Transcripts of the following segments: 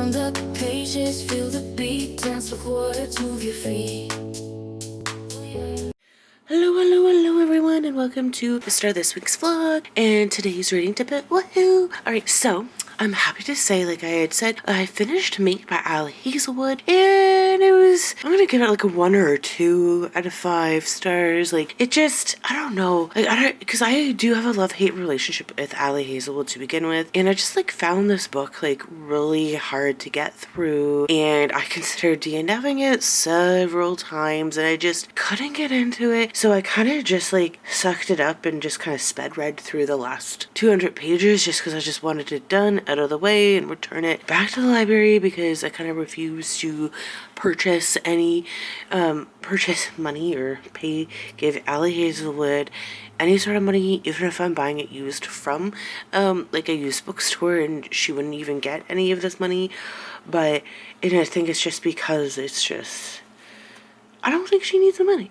Turn the pages, feel the beat, dance with words, move your feet. Hello everyone, and welcome to the start of this week's vlog and today's reading Dippit. Woohoo! Alright, so I'm happy to say, like I had said, I finished Mate by Ali Hazelwood, and I'm gonna give it like a 1 or 2 out of 5 stars. Like, it just, I don't know, like, because I do have a love-hate relationship with Ali Hazelwood to begin with, and I just like found this book like really hard to get through, and I considered DNFing it several times, and I just couldn't get into it, so I kind of just like sucked it up and just kind of sped read through the last 200 pages just because I just wanted it done, out of the way, and return it back to the library because I kind of refuse to purchase any purchase money or give Ali Hazelwood any sort of money, even if I'm buying it used from like a used bookstore, and she wouldn't even get any of this money. But I think it's just because I don't think she needs the money.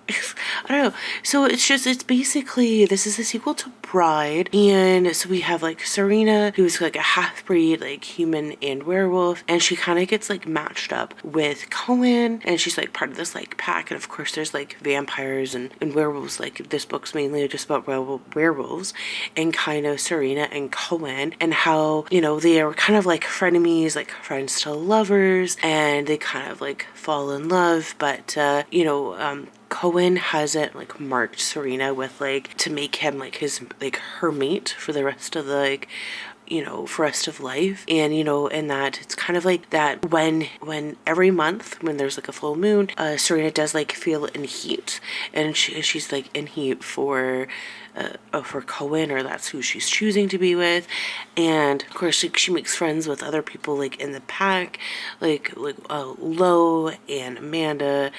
I don't know. So it's basically, this is the sequel to Bride. And so we have like Serena, who's like a half-breed, like human and werewolf. And she kind of gets like matched up with Cohen. And she's like part of this like pack. And of course there's like vampires and werewolves. Like this book's mainly just about werewolves. And kind of Serena and Cohen. And how, you know, they are kind of like frenemies, like friends to lovers. And they kind of like fall in love. But, you know, Cohen hasn't like marked Serena with like to make him like his like her mate for the rest of the like, you know, for rest of life. And you know, in that it's kind of like that when every month when there's like a full moon, Serena does like feel in heat, and she's like in heat for Cohen, or that's who she's choosing to be with. And of course she makes friends with other people like in the pack, like Lo and Amanda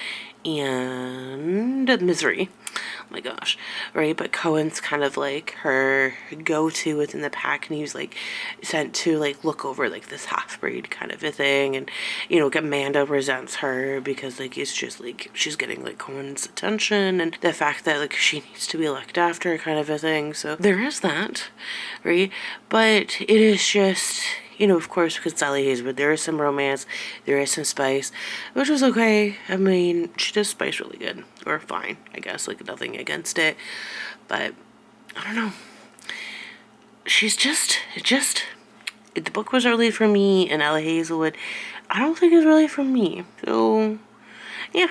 and Misery. Oh my gosh, right? But Cohen's kind of like her go-to within the pack, and he was like sent to like look over like this half-breed kind of a thing. And you know, Amanda resents her because like it's just like she's getting like Cohen's attention, and the fact that like she needs to be looked after kind of a thing. So there is that, right? But it is just, you know, of course, because it's Ali Hazelwood, there is some romance, there is some spice, which was okay. I mean, she does spice really good, or fine, I guess, like nothing against it, but I don't know. The book was really for me, and Ali Hazelwood, I don't think is really for me. So, yeah.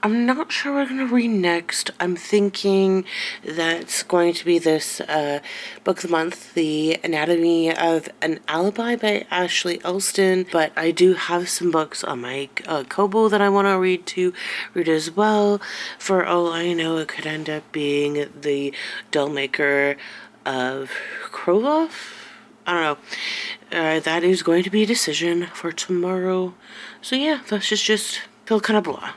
I'm not sure what I'm going to read next. I'm thinking that's going to be this book of the month, The Anatomy of an Alibi by Ashley Elston. But I do have some books on my Kobo that I want to read as well. For all I know, it could end up being The Dollmaker of Kroloff. I don't know. That is going to be a decision for tomorrow. So yeah, that's just feel kind of blah.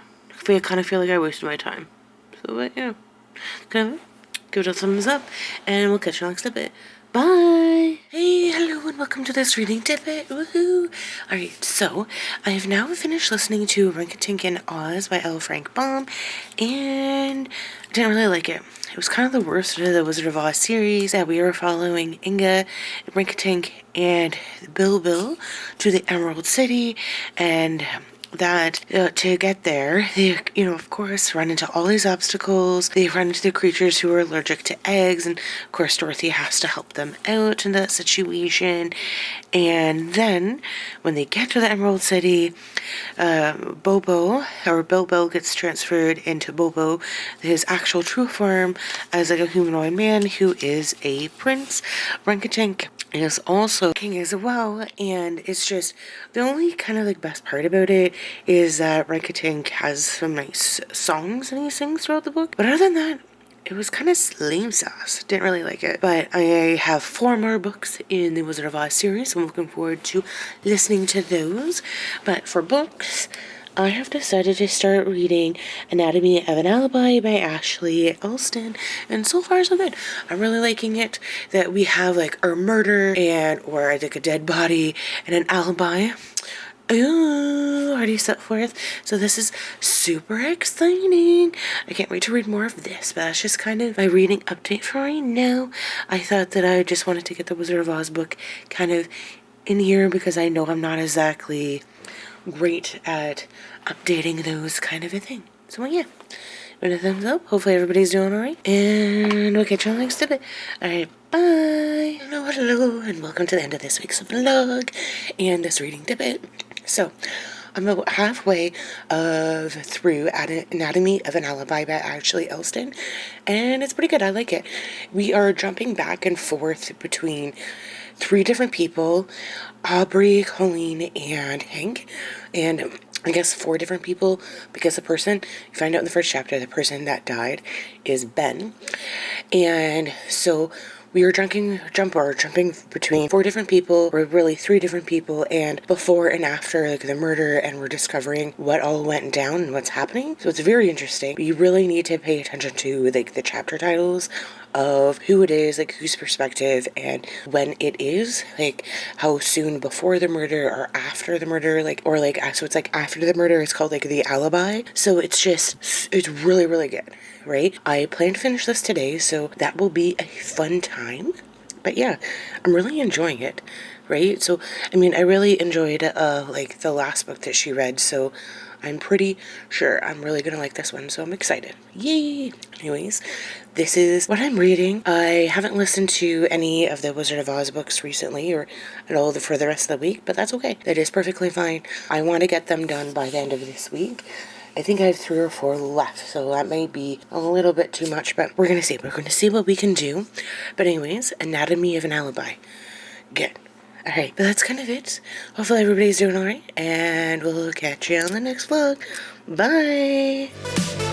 I kind of feel like I wasted my time. So, but yeah, kind of give it a thumbs up, and we'll catch you next bit. Bye! Hey, hello, and welcome to this reading Dippit. Woohoo! Alright, so I have now finished listening to Rinkitink and Oz by L. Frank Baum, and I didn't really like it. It was kind of the worst of the Wizard of Oz series. We were following Inga, Rinkitink, and Bill to the Emerald City, and that to get there, they, you know, of course, run into all these obstacles. They run into the creatures who are allergic to eggs, and of course Dorothy has to help them out in that situation. And then when they get to the Emerald City, Bilbo gets transferred into Bobo, his actual true form, as like a humanoid man who is a prince. Rinkitink is also king as well, and it's just the only kind of like best part about it is that Rinkitink has some nice songs and he sings throughout the book. But other than that, it was kind of lame sauce. Didn't really like it. But I have 4 more books in the Wizard of Oz series, so I'm looking forward to listening to those. But for books, I have decided to start reading Anatomy of an Alibi by Ashley Elston, and so far so good. I'm really liking it, that we have like a murder or I think a dead body and an alibi. Already set forth. So this is super exciting. I can't wait to read more of this, but that's just kind of my reading update for right now. I thought that I just wanted to get the Wizard of Oz book kind of in here because I know I'm not exactly great at updating those kind of a thing. So yeah, give it a thumbs up. Hopefully everybody's doing alright. And we'll catch you on the next Dippit. Alright, bye. Hello, and welcome to the end of this week's vlog and this reading Dippit. So, I'm about halfway through Anatomy of an Alibi by Ashley Elston, and it's pretty good. I like it. We are jumping back and forth between 3 different people, Aubrey, Colleen, and Hank, and I guess 4 different people, because the person, you find out in the first chapter, the person that died is Ben. And so we were jumping between 4 different people, or really 3 different people, and before and after like the murder, and we're discovering what all went down and what's happening. So it's very interesting. You really need to pay attention to like the chapter titles of who it is, like whose perspective, and when it is, like how soon before the murder or after the murder, like, or like, so it's like after the murder, it's called like the alibi. So it's really, really good, right? I plan to finish this today, so that will be a fun time. But yeah, I'm really enjoying it, right? So, I mean, I really enjoyed like the last book that she read, so I'm pretty sure I'm really gonna like this one, so I'm excited. Yay! Anyways, this is what I'm reading. I haven't listened to any of the Wizard of Oz books recently, or at all for the rest of the week, but that's okay. That is perfectly fine. I want to get them done by the end of this week. I think I have 3 or 4 left, so that may be a little bit too much, but we're gonna see. We're gonna see what we can do. But anyways, Anatomy of an Alibi. Good. Alright, but that's kind of it. Hopefully everybody's doing alright, and we'll catch you on the next vlog. Bye!